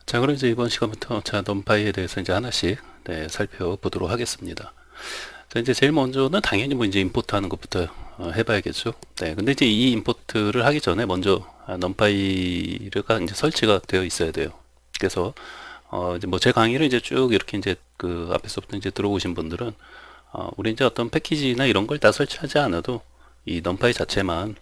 자, 그럼 이제 이번 시간부터 자, 넘파이에 대해서 이제 하나씩 네, 살펴보도록 하겠습니다. 자, 이제 제일 먼저는 당연히 뭐 이제 임포트 하는 것부터 해봐야겠죠. 네, 근데 이제 이 임포트를 하기 전에 먼저 넘파이가 이제 설치가 되어 있어야 돼요. 그래서 이제 뭐 제 강의를 이제 쭉 이렇게 이제 그 앞에서부터 이제 들어오신 분들은 우리 이제 어떤 패키지나 이런 걸 다 설치하지 않아도 이 넘파이 자체만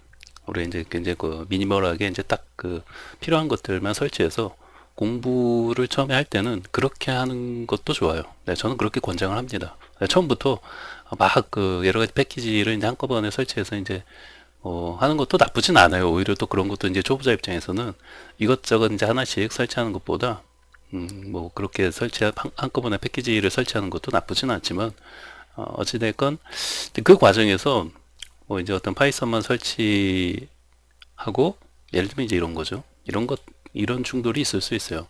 우리 이제 그 미니멀하게 이제 딱 그 필요한 것들만 설치해서 공부를 처음에 할 때는 그렇게 하는 것도 좋아요. 네, 저는 그렇게 권장을 합니다. 네, 처음부터 막 그 여러 가지 패키지를 이제 한꺼번에 설치해서 이제 하는 것도 나쁘진 않아요. 오히려 또 그런 것도 이제 초보자 입장에서는 이것저것 이제 하나씩 설치하는 것보다 뭐 그렇게 한꺼번에 패키지를 설치하는 것도 나쁘진 않지만 어찌됐건 그 과정에서 뭐 이제 어떤 파이썬만 설치하고 예를 들면 이제 이런 거죠. 이런 충돌이 있을 수 있어요.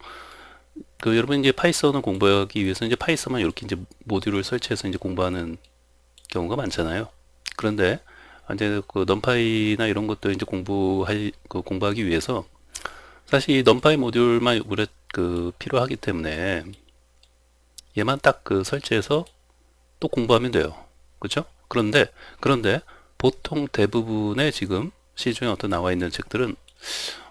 그 여러분 이제 파이썬을 공부하기 위해서 이제 파이썬만 이렇게 이제 모듈을 설치해서 이제 공부하는 경우가 많잖아요. 그런데 이제 그 넘파이나 이런 것도 이제 공부하기 위해서 사실 이 넘파이 모듈만 우리 그 필요하기 때문에 얘만 딱 그 설치해서 또 공부하면 돼요. 그렇죠? 그런데 보통 대부분의 지금 시중에 어떤 나와 있는 책들은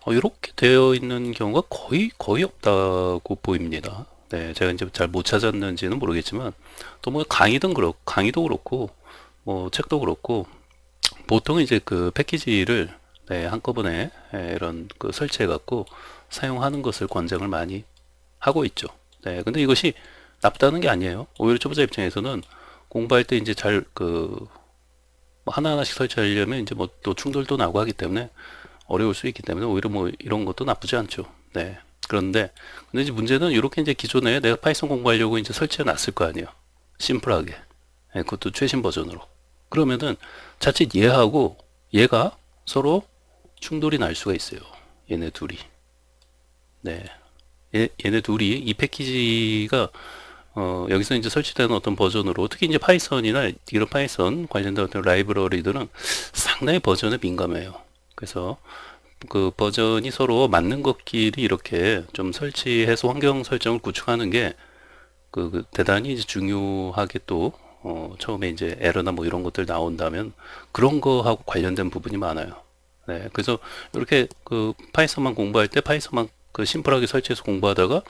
이렇게 되어 있는 경우가 거의 없다고 보입니다. 네, 제가 이제 잘 못 찾았는지는 모르겠지만 또 뭐 강의도 그렇고 뭐 책도 그렇고 보통 이제 그 패키지를 네, 한꺼번에 이런 그 설치해 갖고 사용하는 것을 권장을 많이 하고 있죠. 네, 근데 이것이 나쁘다는 게 아니에요. 오히려 초보자 입장에서는 공부할 때 이제 뭐 하나하나씩 설치하려면 이제 뭐 또 충돌도 나고 하기 때문에 어려울 수 있기 때문에 오히려 뭐 이런 것도 나쁘지 않죠. 네. 근데 이제 문제는 이렇게 이제 기존에 내가 파이썬 공부하려고 이제 설치해 놨을 거 아니에요. 심플하게. 네, 그것도 최신 버전으로. 그러면은 자칫 얘가 서로 충돌이 날 수가 있어요. 얘네 둘이. 네. 얘네 둘이 이 패키지가 여기서 이제 설치되는 어떤 버전으로 특히 이제 파이썬이나 이런 파이썬 관련된 어떤 라이브러리들은 상당히 버전에 민감해요. 그래서 그 버전이 서로 맞는 것끼리 이렇게 좀 설치해서 환경 설정을 구축하는 게 그 대단히 이제 중요하게 또 처음에 이제 에러나 뭐 이런 것들 나온다면 그런 거하고 관련된 부분이 많아요. 네, 그래서 이렇게 그 파이썬만 공부할 때 파이썬만 그 심플하게 설치해서 공부하다가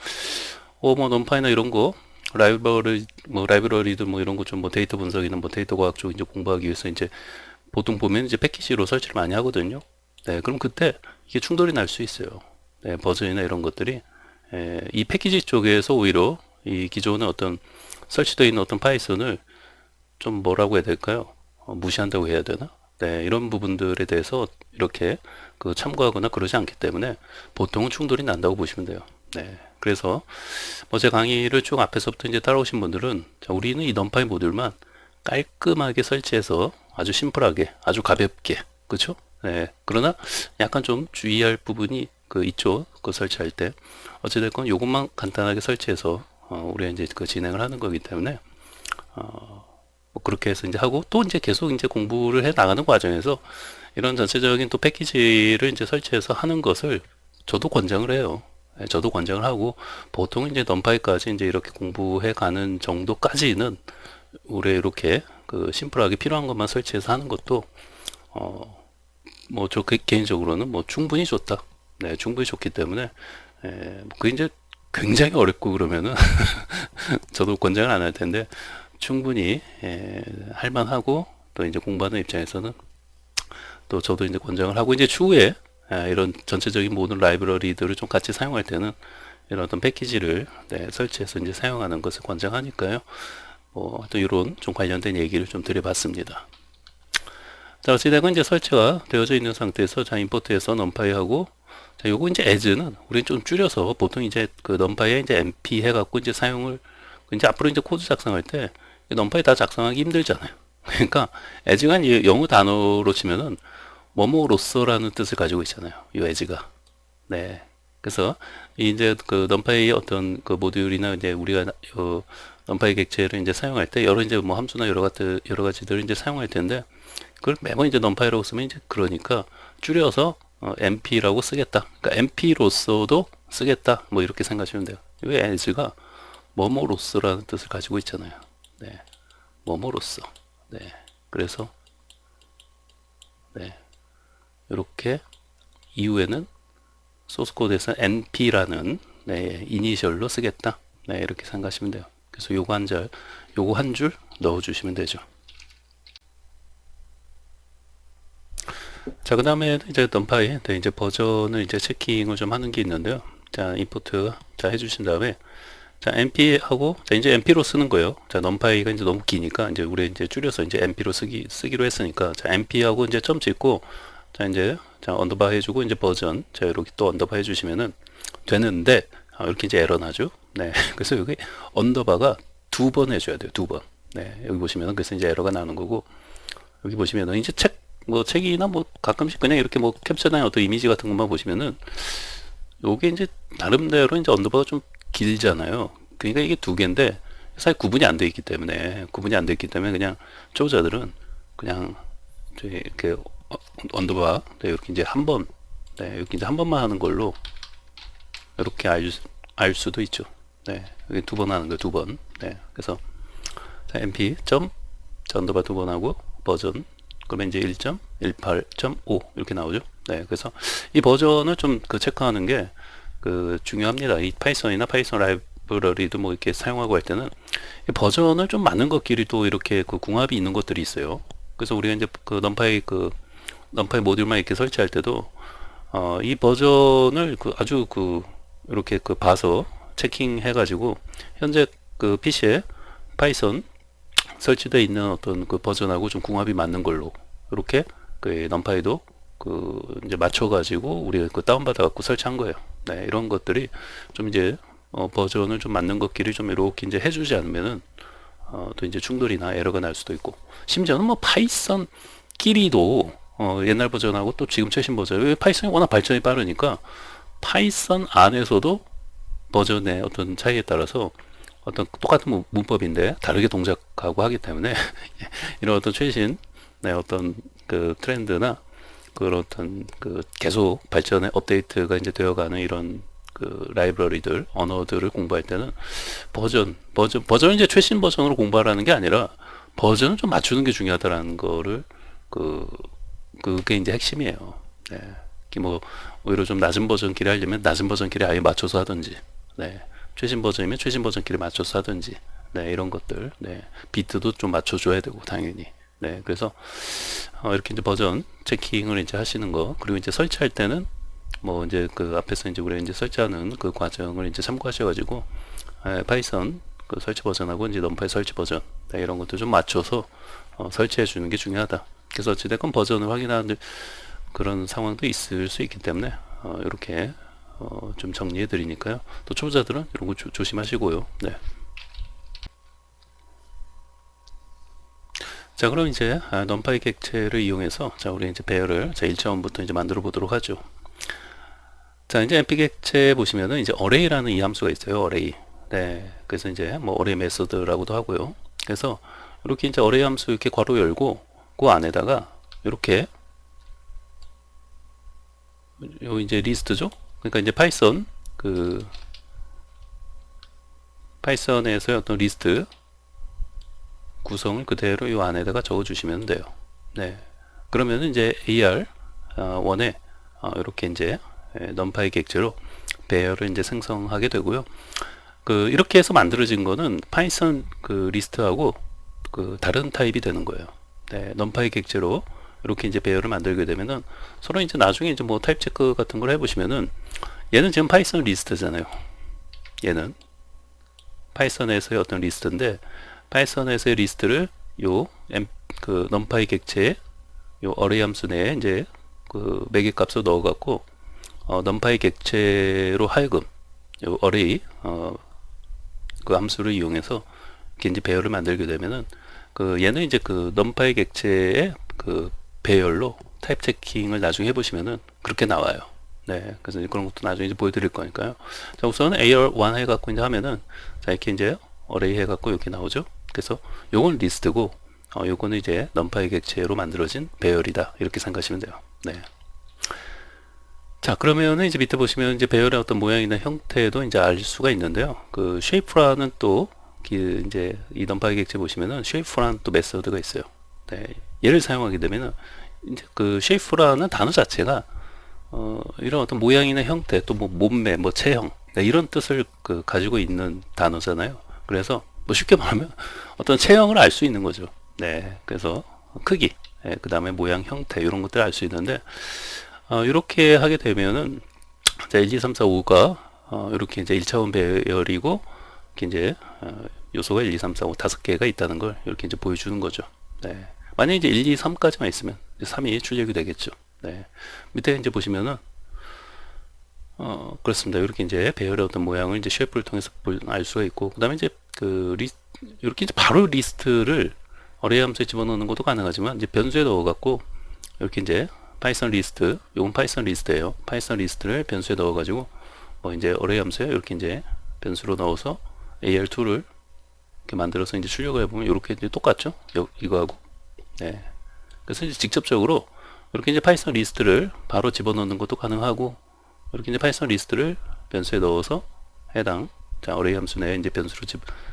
뭐 넘파이나 이런 거 라이브러리들 뭐 이런 거 좀 뭐 데이터 분석이나 뭐 데이터 과학 쪽 이제 공부하기 위해서 이제 보통 보면 이제 패키지로 설치를 많이 하거든요. 네, 그럼 그때 이게 충돌이 날 수 있어요. 네, 버전이나 이런 것들이 이 패키지 쪽에서 오히려 이 기존의 어떤 설치되어 있는 어떤 파이썬을 좀 뭐라고 해야 될까요? 무시한다고 해야 되나? 네, 이런 부분들에 대해서 이렇게 그 참고하거나 그러지 않기 때문에 보통은 충돌이 난다고 보시면 돼요. 네, 그래서 뭐 제 강의를 쭉 앞에서부터 이제 따라오신 분들은 자, 우리는 이 넘파이 모듈만 깔끔하게 설치해서 아주 심플하게, 아주 가볍게, 그렇죠? 네, 그러나 약간 좀 주의할 부분이 그 있죠. 그 설치할 때 어찌됐건 이것만 간단하게 설치해서 우리가 이제 그 진행을 하는 거기 때문에 뭐 그렇게 해서 이제 하고 또 이제 계속 이제 공부를 해 나가는 과정에서 이런 전체적인 또 패키지를 이제 설치해서 하는 것을 저도 권장을 해요. 예, 저도 권장을 하고 보통 이제 넘파이까지 이제 이렇게 공부해 가는 정도까지는 우리 이렇게 그 심플하게 필요한 것만 설치해서 하는 것도 뭐 저 개인적으로는 뭐 충분히 좋다. 네, 충분히 좋기 때문에 뭐 그게 이제 굉장히 어렵고 그러면은 저도 권장을 안 할 텐데 충분히 할만하고 또 이제 공부하는 입장에서는 또 저도 이제 권장을 하고 이제 추후에 이런 전체적인 모든 라이브러리들을 좀 같이 사용할 때는 이런 어떤 패키지를 네, 설치해서 이제 사용하는 것을 권장하니까요. 뭐 또 이런 좀 관련된 얘기를 좀 드려봤습니다. 자, 어찌되건 이제 설치가 되어져 있는 상태에서 자, 임포트해서 넘파이하고 자, 요거 이제 as는 우리는 좀 줄여서 보통 이제 그 넘파이에 이제 mp 해갖고 이제 사용을 이제 앞으로 이제 코드 작성할 때 넘파이 다 작성하기 힘들잖아요. 그러니까 as가 이제 영어 단어로 치면은 뭐뭐로서라는 뜻을 가지고 있잖아요. 이 as가. 네. 그래서 이제 그 넘파이의 어떤 그 모듈이나 이제 우리가 넘파이 객체를 이제 사용할 때 여러 이제 뭐 함수나 여러 가지들을 이제 사용할 텐데 그걸 매번 이제 넘파이라고 쓰면 이제 그러니까 줄여서 mp라고 쓰겠다. 그러니까 mp로서도 쓰겠다 뭐 이렇게 생각하시면 돼요. 이 as가 뭐뭐로서라는 뜻을 가지고 있잖아요. 네, 뭐뭐로서. 네, 그래서 네, 이렇게 이후에는 소스 코드에서 np라는 네, 이니셜로 쓰겠다. 네, 이렇게 생각하시면 돼요. 그래서 요거 한 줄 넣어주시면 되죠. 자, 그 다음에 이제 numpy, 네, 이제 버전을 이제 체킹을 좀 하는 게 있는데요. 자, 임포트, 자, 해주신 다음에, 자, np하고, 자, 이제 np로 쓰는 거예요. 자, numpy가 이제 너무 기니까, 이제 우리 이제 줄여서 이제 np로 쓰기로 했으니까, 자, np하고 이제 점 찍고, 자, 이제, 자, 언더바 해주고, 이제 버전, 자, 이렇게 또 언더바 해주시면은 되는데, 이렇게 이제 에러 나죠. 네. 그래서 여기 언더바가 2번 해줘야 돼요. 2번. 네. 여기 보시면은, 그래서 이제 에러가 나는 거고, 여기 보시면은 이제 책이나 뭐 가끔씩 그냥 이렇게 뭐 캡처나 어떤 이미지 같은 것만 보시면은 요게 이제 나름대로 이제 언더바가 좀 길잖아요. 그러니까 이게 두 개인데 사실 구분이 안 돼 있기 때문에 그냥 초보자들은 그냥 이렇게 언더바 네, 이렇게 이제 한 번, 네, 이렇게 이제 한 번만 하는 걸로 이렇게 알 수도 있죠. 네, 여기 두 번 하는 거 두 번. 네, 그래서 자, np 점 언더바 두 번 하고 버전 그러면 이제 1.18.5 이렇게 나오죠. 네, 그래서 이 버전을 좀 그 체크하는 게 그 중요합니다. 이 파이썬이나 파이썬 라이브러리도 뭐 이렇게 사용하고 할 때는 이 버전을 좀 맞는 것끼리 또 이렇게 그 궁합이 있는 것들이 있어요. 그래서 우리가 이제 그 넘파이 모듈만 이렇게 설치할 때도 이 버전을 아주 이렇게 봐서 체킹해 가지고 현재 그 PC에 파이썬 설치되어 있는 어떤 그 버전하고 좀 궁합이 맞는 걸로 이렇게 그 넘파이도 이제 맞춰가지고 우리가 다운받아 갖고 설치한 거예요. 네, 이런 것들이 좀 이제 버전을 좀 맞는 것끼리 좀 이렇게 이제 해주지 않으면은 또 이제 충돌이나 에러가 날 수도 있고 심지어는 뭐 파이썬끼리도 옛날 버전하고 또 지금 최신 버전 파이썬이 워낙 발전이 빠르니까 파이썬 안에서도 버전의 어떤 차이에 따라서 어떤 똑같은 문법인데 다르게 동작하고 하기 때문에 이런 어떤 최신 네, 어떤 그 트렌드나 그런 어떤 계속 발전의 업데이트가 이제 되어가는 이런 라이브러리들 언어들을 공부할 때는 버전을 이제 최신 버전으로 공부하라는 게 아니라 버전을 좀 맞추는 게 중요하다라는 거를 그게 이제 핵심이에요. 네. 뭐 오히려 좀 낮은 버전끼리 하려면 낮은 버전끼리 아예 맞춰서 하든지 네. 최신 버전이면 최신 버전끼리 맞춰서 하든지 네, 이런 것들 네, 비트도 좀 맞춰줘야 되고 당연히 네, 그래서 이렇게 이제 버전 체킹을 이제 하시는 거 그리고 이제 설치할 때는 뭐 이제 앞에서 이제 우리가 이제 설치하는 그 과정을 이제 참고하셔가지고 파이썬 설치 버전하고 이제 넘파이 설치 버전 네, 이런 것도 좀 맞춰서 설치해 주는 게 중요하다. 그래서 어찌됐건 버전을 확인하는 그런 상황도 있을 수 있기 때문에 이렇게 좀 정리해 드리니까요. 또 초보자들은 이런 거 조심하시고요. 네. 자, 그럼 이제 넘파이 객체를 이용해서 자, 우리 이제 배열을 자, 1차원부터 이제 만들어 보도록 하죠. 자, 이제 np 객체 보시면은 이제 array라는 이 함수가 있어요. array. 네. 그래서 이제 뭐 array 메소드라고도 하고요. 그래서 이렇게 이제 array 함수 이렇게 괄호 열고 그 안에다가 이렇게 요 이제 리스트죠. 그러니까 이제 파이썬에서의 어떤 리스트 구성을 그대로 이 안에다가 적어 주시면 돼요. 네. 그러면은 이제 AR1에 이렇게 이제 numpy 객체로 배열을 이제 생성하게 되고요. 이렇게 해서 만들어진 거는 파이썬 리스트하고 다른 타입이 되는 거예요. 네. numpy 객체로 이렇게 이제 배열을 만들게 되면은 서로 이제 나중에 이제 뭐 타입 체크 같은 걸 해보시면은 얘는 지금 파이썬 리스트잖아요. 얘는 파이썬에서의 어떤 리스트인데 파이썬에서의 리스트를 numpy 객체에 요 array 함수 내에 이제 매개 값을 넣어 갖고 numpy 객체로 하여금 요 array 함수를 이용해서 이렇게 이제 배열을 만들게 되면은 얘는 이제 numpy 객체의 배열로 타입 체킹을 나중에 해보시면은 그렇게 나와요. 네, 그래서 이제 그런 것도 나중에 이제 보여드릴 거니까요. 자, 우선 AR1 해갖고 이제 하면은 자, 이렇게 이제 array 해갖고 이렇게 나오죠. 그래서 요건 리스트고, 요거는 이제 numpy 객체로 만들어진 배열이다. 이렇게 생각하시면 돼요. 네. 자, 그러면은 이제 밑에 보시면 이제 배열의 어떤 모양이나 형태도 이제 알 수가 있는데요. 그 쉐이프라는 또 이제 이 넌파이 객체 보시면은 쉐이프라는 또 메서드가 있어요. 네, 얘를 사용하게 되면은 이제 그 쉐이프라는 단어 자체가 이런 어떤 모양이나 형태 또 뭐 몸매, 뭐 체형, 네, 이런 뜻을 그 가지고 있는 단어잖아요. 그래서 뭐 쉽게 말하면 어떤 체형을 알 수 있는 거죠. 네, 그래서 크기, 네, 그 다음에 모양, 형태 이런 것들을 알 수 있는데 이렇게 하게 되면은 자, 1, 2, 3, 4, 5가 이렇게 이제 1차원 배열이고 이렇게 이제 요소가 1, 2, 3, 4, 5 다섯 개가 있다는 걸 이렇게 이제 보여주는 거죠. 네. 만약에 이제 1, 2, 3까지만 있으면 이제 3이 출력이 되겠죠. 네. 밑에 이제 보시면은 그렇습니다. 이렇게 이제 배열의 어떤 모양을 이제 쉐이프를 통해서 알 수가 있고, 그 다음에 이제 이렇게 이제 바로 리스트를 어레이 함수에 집어넣는 것도 가능하지만 이제 변수에 넣어갖고 이렇게 이제 파이썬 리스트, 요건 파이썬 리스트예요. 파이썬 리스트를 변수에 넣어가지고 뭐 이제 어레이 함수에 이렇게 이제 변수로 넣어서 AR2를 이렇게 만들어서 이제 출력을 해보면 이렇게 이제 똑같죠? 이거하고. 네. 그래서 이제 직접적으로 이렇게 이제 파이썬 리스트를 바로 집어넣는 것도 가능하고, 이렇게 이제 파이썬 리스트를 변수에 넣어서 해당 자 어레이 함수 내에 이제 변수로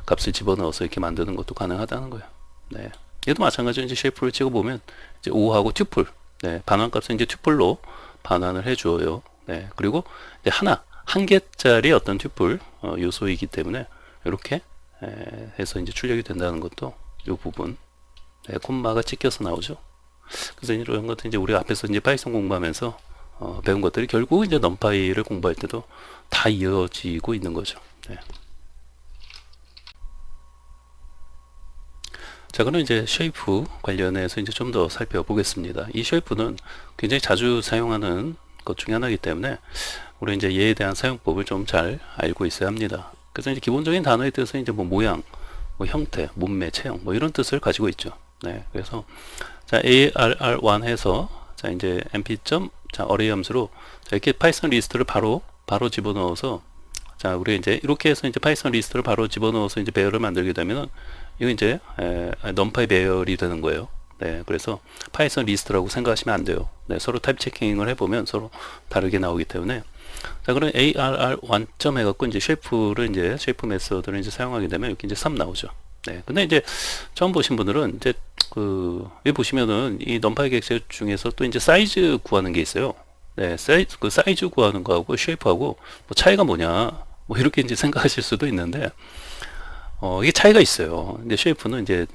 값을 집어넣어서 이렇게 만드는 것도 가능하다는 거예요. 네. 얘도 마찬가지로 이제 쉐이프를 찍어보면 이제 5하고 튜플, 네, 반환값은 이제 튜플로 반환을 해줘요. 네. 그리고 이제 한 개짜리 어떤 튜플 요소이기 때문에 이렇게 해서 이제 출력이 된다는 것도 이 부분, 네, 콤마가 찍혀서 나오죠. 그래서 이런 것들 이제 우리가 앞에서 이제 파이썬 공부하면서 배운 것들이 결국 이제 넘파이를 공부할 때도 다 이어지고 있는 거죠. 네. 자, 그럼 이제 쉐이프 관련해서 이제 좀 더 살펴보겠습니다. 이 쉐이프는 굉장히 자주 사용하는 것 중에 하나이기 때문에 우리 이제 얘에 대한 사용법을 좀 잘 알고 있어야 합니다. 그래서 이제 기본적인 단어의 뜻은 이제 뭐 모양, 뭐 형태, 몸매, 체형, 뭐 이런 뜻을 가지고 있죠. 네. 그래서 자, ARR1 해서 자, 이제 np. 자, 어레이 함수로 자, 이렇게 파이썬 리스트를 바로 집어넣어서 자, 우리 이제 이렇게 해서 이제 파이썬 리스트를 바로 집어넣어서 이제 배열을 만들게 되면은 이거 이제 넘파이 배열이 되는 거예요. 네, 그래서 파이썬 리스트라고 생각하시면 안 돼요. 네, 서로 타입 체킹을 해보면 서로 다르게 나오기 때문에 자, 그럼 ARR1 해갖고 이제 쉐이프 메서드를 이제 사용하게 되면 이렇게 이제 3 나오죠. 네, 근데 이제 처음 보신 분들은 이제 여기 보시면은 이 넘파이 객체 중에서 또 이제 사이즈 구하는 게 있어요. 네, 사이즈 구하는 거하고 쉐이프하고 뭐 차이가 뭐냐, 뭐 이렇게 이제 생각하실 수도 있는데, 이게 차이가 있어요. 근데 쉐이프는 이제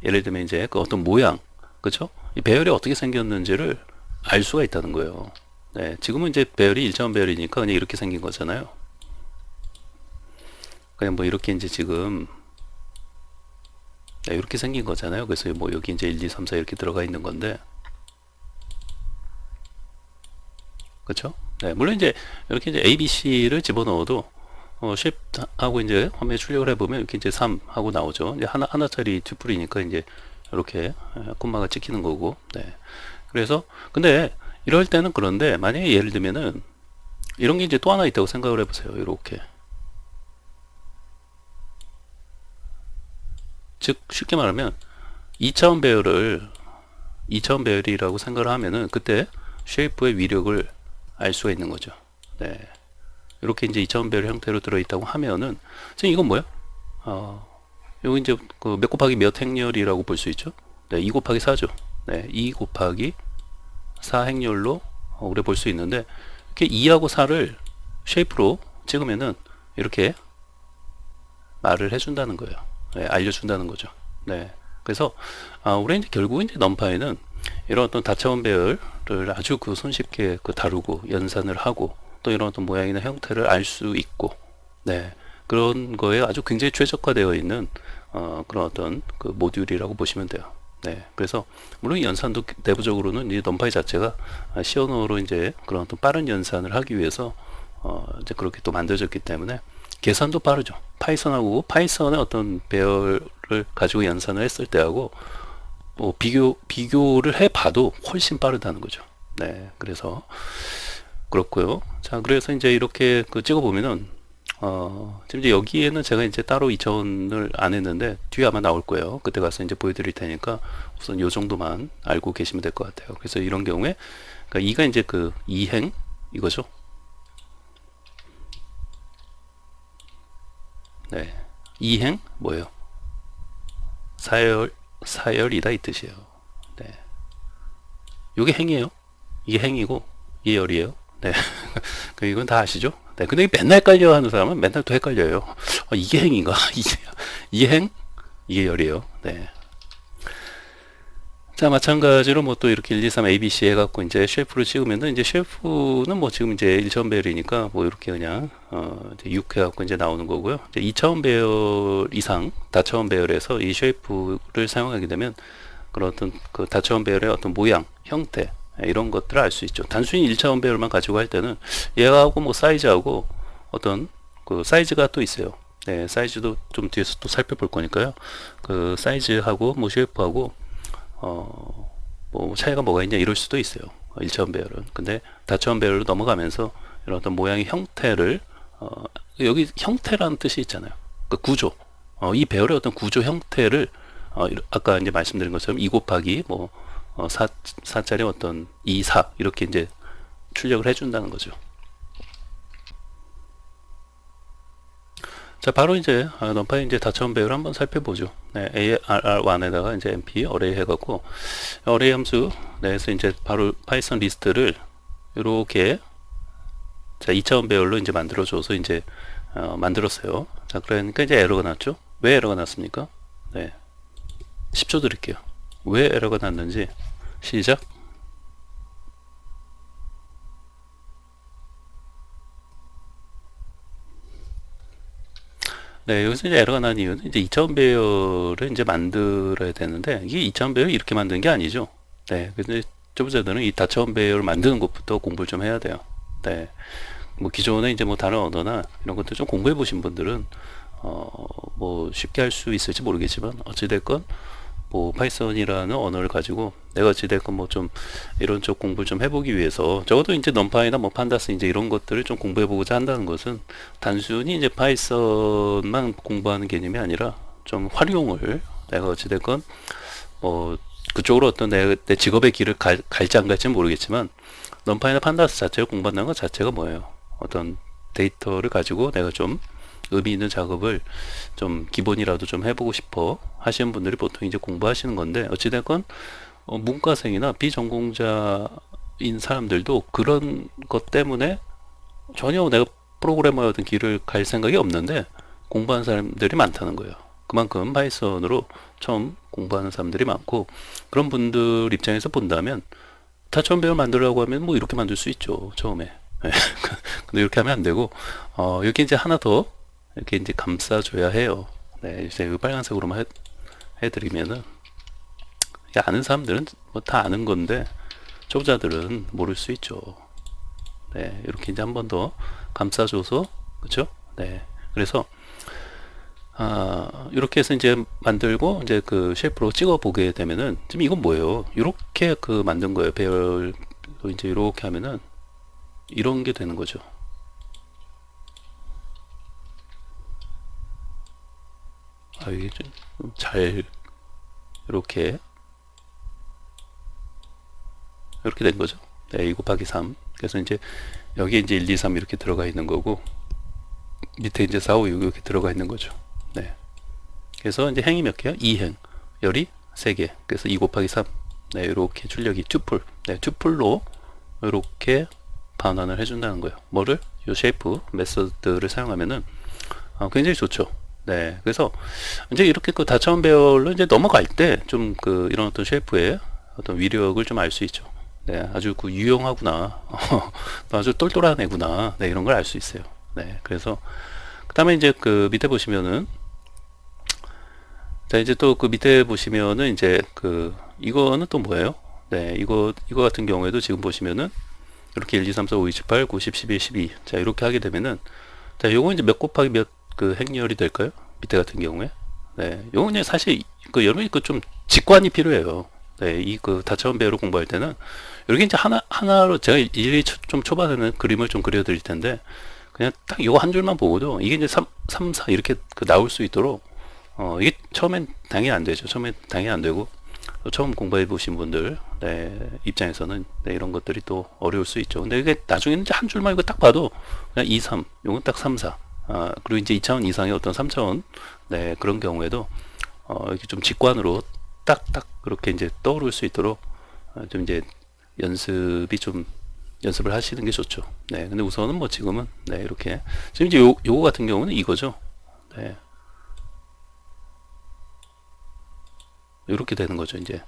예를 들면 이제 그 어떤 모양, 그죠? 이 배열이 어떻게 생겼는지를 알 수가 있다는 거예요. 네, 지금은 이제 배열이 일자원 배열이니까 그냥 이렇게 생긴 거잖아요. 그냥 뭐 이렇게 이제 지금 네, 이렇게 생긴 거잖아요. 그래서 뭐 여기 이제 1, 2, 3, 4 이렇게 들어가 있는 건데, 그렇죠? 네, 물론 이제 이렇게 이제 A, B, C를 집어넣어도 shift하고 이제 화면에 출력을 해보면 이렇게 이제 3 하고 나오죠. 이제 하나짜리 튜플이니까 이제 이렇게 콤마가 찍히는 거고. 네. 그래서 근데 이럴 때는 그런데 만약에 예를 들면은 이런 게 이제 또 하나 있다고 생각을 해보세요. 이렇게. 즉 쉽게 말하면 2차원 배열이라고 생각을 하면은 그때 쉐이프의 위력을 알 수가 있는 거죠. 네. 이렇게 이제 2차원 배열 형태로 들어있다고 하면은 지금 이건 뭐야? 여기 이제 그 몇 곱하기 몇 행렬이라고 볼 수 있죠. 네, 2 곱하기 4죠. 네, 2 곱하기 4 행렬로 우리 볼 수 있는데, 이렇게 2하고 4를 쉐이프로 찍으면은 이렇게 말을 해준다는 거예요. 네, 알려준다는 거죠. 네. 그래서 우리 이제 결국 이제 넘파이는 이런 어떤 다차원 배열을 아주 손쉽게 다루고 연산을 하고 또 이런 어떤 모양이나 형태를 알 수 있고, 네, 그런 거에 아주 굉장히 최적화되어 있는 그런 어떤 그 모듈이라고 보시면 돼요. 네, 그래서 물론 연산도 내부적으로는 이 넘파이 자체가 C 언어로 이제 그런 어떤 빠른 연산을 하기 위해서 이제 그렇게 또 만들어졌기 때문에 계산도 빠르죠. 파이썬의 어떤 배열을 가지고 연산을 했을 때하고 뭐 비교를 해봐도 훨씬 빠르다는 거죠. 네, 그래서 그렇고요. 자, 그래서 이제 이렇게 찍어보면은 지금 이제 여기에는 제가 이제 따로 2차원을 안 했는데 뒤에 아마 나올 거예요. 그때 가서 이제 보여드릴 테니까 우선 요 정도만 알고 계시면 될 것 같아요. 그래서 이런 경우에 그러니까 2가 이제 그 2행 이거죠. 네. 이행 뭐예요? 사열이다 이 뜻이에요. 네. 요게 행이에요. 이게 행이고 이게 열이에요. 네. 이건 다 아시죠? 네. 근데 맨날 헷갈려 하는 사람은 맨날 또 헷갈려요. 이게 행인가? 이게 행? 이게 열이에요. 네. 자, 마찬가지로 뭐 또 이렇게 1, 2, 3, A, B, C 해갖고 이제 쉐프를 찍으면은 이제 쉐프는 뭐 지금 이제 1차원 배열이니까 뭐 이렇게 그냥 이제 6 해갖고 이제 나오는 거고요. 이제 2차원 배열 이상 다차원 배열에서 이 쉐프를 사용하게 되면 그런 어떤 그 다차원 배열의 어떤 모양, 형태 이런 것들을 알 수 있죠. 단순히 1차원 배열만 가지고 할 때는 얘하고 뭐 사이즈하고 어떤 그 사이즈가 또 있어요. 네, 사이즈도 좀 뒤에서 또 살펴볼 거니까요. 그 사이즈하고 뭐 쉐프하고 뭐 차이가 뭐가 있냐 이럴 수도 있어요. 1차원 배열은. 근데 다차원 배열로 넘어가면서 이런 어떤 모양의 형태를 여기 형태라는 뜻이 있잖아요. 그 구조. 이 배열의 어떤 구조 형태를 아까 이제 말씀드린 것처럼 2 곱하기 뭐 4짜리 어떤 2, 4 이렇게 이제 출력을 해준다는 거죠. 자, 바로 이제 넘파이 이제 다차원 배열 한번 살펴보죠. 네, ARR1에다가 이제 MP 어레이 해갖고 어레이 함수 내에서 이제 바로 파이썬 리스트를 이렇게 자 2차원 배열로 이제 만들어줘서 이제 만들었어요. 자, 그러니까 이제 에러가 났죠. 왜 에러가 났습니까? 네, 10초 드릴게요. 왜 에러가 났는지 시작. 네, 여기서 이제 에러가 난 이유는 이제 2차원 배열을 이제 만들어야 되는데 이게 2차원 배열 이렇게 만드는 게 아니죠. 네, 그래서 초보자들은 이 다차원 배열을 만드는 것부터 공부를 좀 해야 돼요. 네, 뭐 기존에 이제 뭐 다른 언어나 이런 것들 좀 공부해 보신 분들은 뭐 쉽게 할 수 있을지 모르겠지만 어찌됐건 뭐 파이썬이라는 언어를 가지고 내가 어찌됐건 뭐 좀 이런 쪽 공부를 좀 해보기 위해서 적어도 이제 넘파이나 뭐 판다스 이제 이런 것들을 좀 공부해보고자 한다는 것은 단순히 이제 파이썬만 공부하는 개념이 아니라 좀 활용을 내가 어찌됐건 뭐 그쪽으로 어떤 내 직업의 길을 갈지 안 갈지는 모르겠지만 넘파이나 판다스 자체를 공부한다는 것 자체가 뭐예요? 어떤 데이터를 가지고 내가 좀 의미 있는 작업을 좀 기본이라도 좀 해보고 싶어 하시는 분들이 보통 이제 공부하시는 건데 어찌됐건 문과생이나 비전공자인 사람들도 그런 것 때문에 전혀 내가 프로그래머였던 길을 갈 생각이 없는데 공부하는 사람들이 많다는 거예요. 그만큼 파이썬으로 처음 공부하는 사람들이 많고 그런 분들 입장에서 본다면 다처럼 배열 만들려고 하면 뭐 이렇게 만들 수 있죠. 처음에. 근데 이렇게 하면 안 되고 여기 이제 하나 더 이렇게 이제 감싸줘야 해요. 네, 이제 이 빨간색으로만 해드리면은 아는 사람들은 뭐 다 아는 건데 초보자들은 모를 수 있죠. 네, 이렇게 이제 한 번 더 감싸줘서 그렇죠? 네, 그래서 이렇게 해서 이제 만들고 이제 그 쉐프로 찍어 보게 되면은 지금 이건 뭐예요? 이렇게 그 만든 거예요. 배열로 이제 이렇게 하면은 이런 게 되는 거죠. 이게 좀 잘 이렇게 된 거죠. 네, 2 곱하기 3. 그래서 이제 여기 이제 1, 2, 3 이렇게 들어가 있는 거고 밑에 이제 4, 5, 6 이렇게 들어가 있는 거죠. 네. 그래서 이제 행이 몇 개야? 2행. 열이 3개. 그래서 2 곱하기 3. 네, 이렇게 출력이 튜플. 네, 튜플로 이렇게 반환을 해준다는 거예요. 뭐를? 요 쉐이프 메서드를 사용하면은 굉장히 좋죠. 네, 그래서 이제 이렇게 그 다차원 배열로 이제 넘어갈 때 좀 그 이런 어떤 쉐이프의 어떤 위력을 좀 알 수 있죠. 네, 아주 그 유용하구나. 아주 똘똘한 애구나. 네, 이런 걸 알 수 있어요. 네, 그래서 그 다음에 이제 그 밑에 보시면은 자 이제 또 그 밑에 보시면은 이제 그 이거는 또 뭐예요? 네, 이거 같은 경우에도 지금 보시면은 이렇게 1, 2, 3, 4, 5, 6, 7, 8, 9, 10, 11, 12. 자, 이렇게 하게 되면은 자, 요거 이제 몇 곱하기 몇 그 행렬이 될까요? 밑에 같은 경우에. 네, 요건 그냥 사실 그 여러분이 그 좀 직관이 필요해요. 네, 이 그 다차원 배열을 공부할 때는 이렇게 이제 하나로 제가 일일이 좀 초반에는 그림을 좀 그려 드릴 텐데 그냥 딱 요거 한 줄만 보고도 이게 이제 3, 4 이렇게 그 나올 수 있도록 이게 처음엔 당연히 안 되죠. 처음엔 당연히 안 되고 또 처음 공부해 보신 분들 입장에서는 이런 것들이 또 어려울 수 있죠. 근데 이게 나중에는 이제 한 줄만 이거 딱 봐도 그냥 2, 3, 요건 딱 3, 4. 그리고 이제 2차원 이상의 어떤 3차원 그런 경우에도 이렇게 좀 직관으로 딱딱 그렇게 이제 떠오를 수 있도록 좀 이제 연습을 하시는 게 좋죠. 근데 우선은 뭐 지금은 이렇게 지금 이제 요거 같은 경우는 이거죠. 이렇게 되는 거죠, 이제.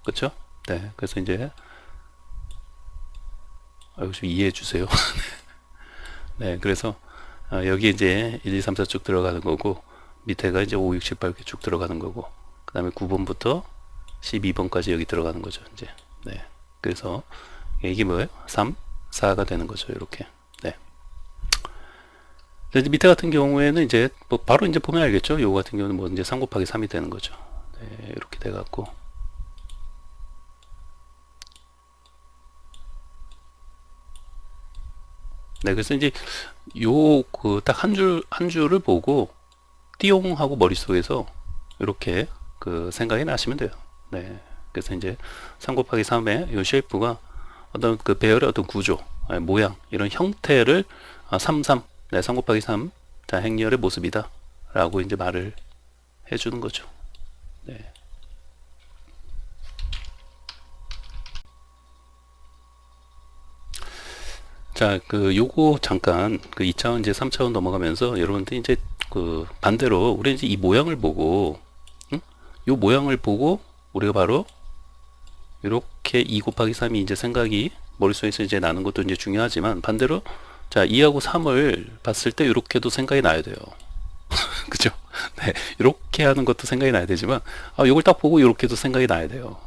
그렇죠? 그래서 이제 좀 이해해 주세요. 그래서 여기 이제 1, 2, 3, 4 쭉 들어가는 거고 밑에가 이제 5, 6, 7, 8 이렇게 쭉 들어가는 거고 그 다음에 9번부터 12번까지 여기 들어가는 거죠, 이제. 그래서 이게 뭐예요? 3, 4가 되는 거죠, 이렇게. 이제 밑에 같은 경우에는 이제 뭐 바로 이제 보면 알겠죠. 요거 같은 경우는 뭐 이제 3 곱하기 3이 되는 거죠. 이렇게 돼 갖고 그래서 이제 요 그 딱 한 줄을 보고 띠용 하고 머릿속에서 이렇게 그 생각이 나시면 돼요. 그래서 이제 3 곱하기 3의 요 쉐이프가 어떤 그 배열의 어떤 구조, 모양 이런 형태를 3, 3 3 곱하기 3 자, 행렬의 모습이다 라고 이제 말을 해주는 거죠. 자, 요거 잠깐 2차원 이제 3차원 넘어가면서 여러분들 이제 반대로 우리 이제 이 모양을 보고 요 모양을 보고 우리가 바로 이렇게 2 곱하기 3이 이제 생각이 머릿속에서 이제 나는 것도 이제 중요하지만 반대로 자, 2하고 3을 봤을 때 이렇게도 생각이 나야 돼요. 그죠? 이렇게 하는 것도 생각이 나야 되지만 이걸 딱 보고 이렇게도 생각이 나야 돼요.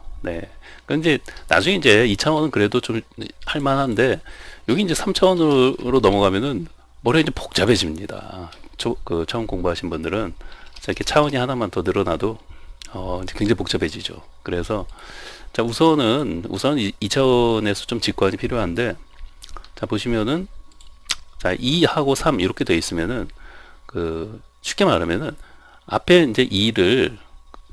근데 나중에 이제 2차원은 그래도 좀 할만한데 여기 이제 3차원으로 넘어가면은 머리가 이제 복잡해집니다. 처음 공부하신 분들은 이렇게 차원이 하나만 더 늘어나도 이제 굉장히 복잡해지죠. 그래서 자, 우선은 2차원에서 좀 직관이 필요한데 자, 보시면은 자, 2하고 3 이렇게 돼 있으면은 쉽게 말하면은 앞에 이제 2를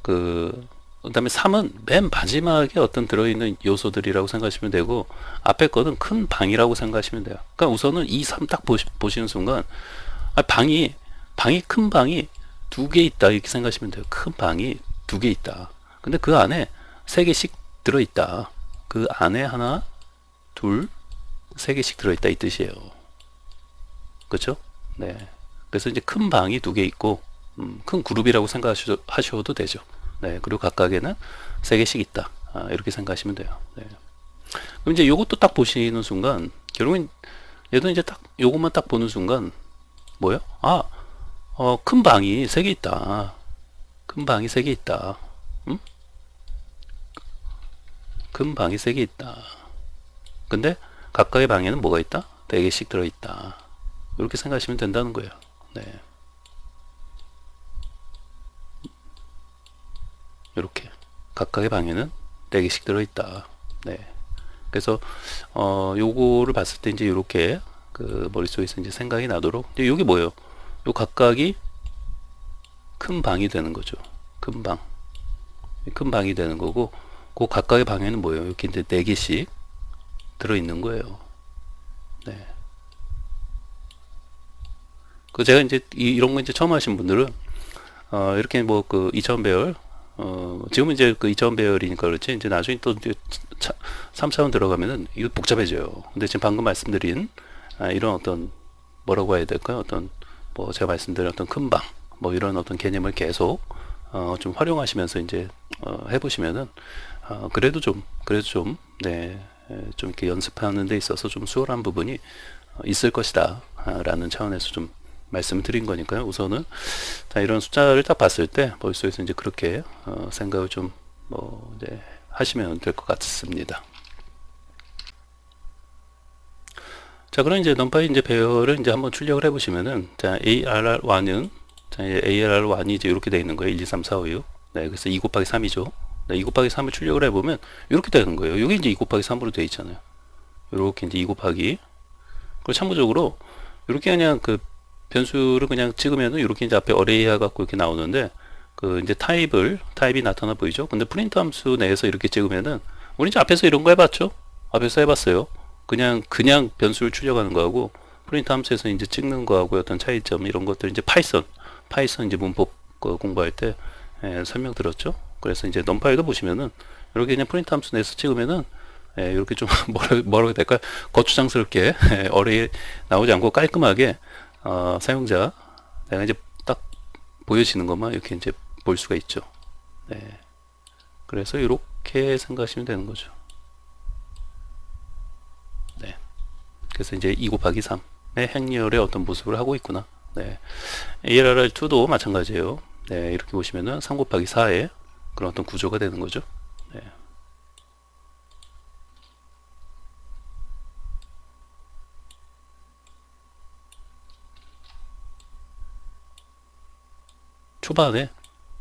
그다음에 3은 맨 마지막에 어떤 들어있는 요소들이라고 생각하시면 되고 앞에 거는 큰 방이라고 생각하시면 돼요. 그러니까 우선은 2, 3 딱 보시는 순간 방이 큰 방이 2개 있다 이렇게 생각하시면 돼요. 큰 방이 2개 있다. 근데 그 안에 3개씩 들어있다. 그 안에 하나, 둘, 3개씩 들어있다 이 뜻이에요. 그렇죠? 그래서 이제 큰 방이 2개 있고 큰 그룹이라고 생각하셔도 되죠. 그리고 각각에는 3개씩 있다. 이렇게 생각하시면 돼요. 그럼 이제 요것도 딱 보시는 순간 결국엔 얘도 이제 딱 요것만 딱 보는 순간 뭐요? 큰 방이 3개 있다. 큰 방이 3개 있다. 큰 방이 3개 있다. 근데 각각의 방에는 뭐가 있다? 4개씩 들어있다. 이렇게 생각하시면 된다는 거예요. 이렇게 각각의 방에는 4개씩 들어있다. 그래서 요거를 봤을 때 이제 이렇게 머릿속에서 이제 생각이 나도록 이게 뭐예요? 요 각각이 큰 방이 되는 거죠. 큰 방이 되는 거고 그 각각의 방에는 뭐예요? 이렇게 이제 4개씩 들어있는 거예요. 제가 이제 이런 거 이제 처음 하신 분들은 이렇게 뭐 2차원 배열 지금은 이제 2차원 배열이니까 그렇지 이제 나중에 또 이제 3차원 들어가면은 이거 복잡해져요. 근데 지금 방금 말씀드린 이런 어떤 뭐라고 해야 될까요? 어떤 뭐 제가 말씀드린 어떤 큰 방 뭐 이런 어떤 개념을 계속 좀 활용하시면서 이제 해보시면은 그래도 좀 좀 이렇게 연습하는 데 있어서 좀 수월한 부분이 있을 것이다 라는 차원에서 좀 말씀을 드린 거니까요. 우선은 자, 이런 숫자를 딱 봤을 때 머릿속에서 이제 그렇게 생각을 좀 이제 하시면 될 것 같습니다. 자, 그럼 이제 넘파이 이제 배열을 이제 한번 출력을 해보시면은 자, ARR1은 자, ARR1이 이제 이렇게 되어 있는 거예요. 1, 2, 3, 4, 5, 6. 그래서 2 곱하기 3이죠. 2 곱하기 3을 출력을 해보면 이렇게 되는 거예요. 이게 이제 2 곱하기 3으로 되어 있잖아요. 이렇게 이제 2 곱하기. 그리고 참고적으로 이렇게 그냥 변수를 그냥 찍으면은 이렇게 이제 앞에 어레이 해갖고 이렇게 나오는데 그 이제 타입이 나타나 보이죠? 근데 프린트 함수 내에서 이렇게 찍으면은 우리 이제 앞에서 이런 거 해봤죠? 앞에서 해봤어요. 그냥 변수를 출력하는 거하고 프린트 함수에서 이제 찍는 거하고 어떤 차이점 이런 것들 이제 파이썬 이제 문법 공부할 때 설명드렸죠. 그래서 이제 넘파이도 보시면은 이렇게 그냥 프린트 함수 내에서 찍으면은 이렇게 좀 뭐라고 해야 될까 거추장스럽게 어레이 나오지 않고 깔끔하게 사용자 내가 이제 딱 보여지는 것만 이렇게 이제 볼 수가 있죠. 네. 그래서 이렇게 생각하시면 되는 거죠. 네. 그래서 이제 2 곱하기 3의 행렬의 어떤 모습을 하고 있구나. 네. ARR2도 마찬가지예요. 네. 이렇게 보시면은 3 곱하기 4의 그런 어떤 구조가 되는 거죠. 네.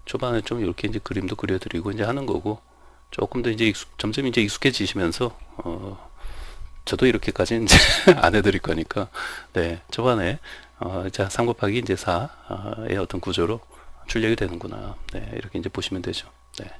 초반에 좀 이렇게 이제 그림도 그려드리고 이제 하는 거고 조금 더 이제 점점 이제 익숙해지시면서 저도 이렇게까지 이제 안 해드릴 거니까 네 초반에 자 3 곱하기 이제 4의 어떤 구조로 출력이 되는구나 네 이렇게 이제 보시면 되죠. 네.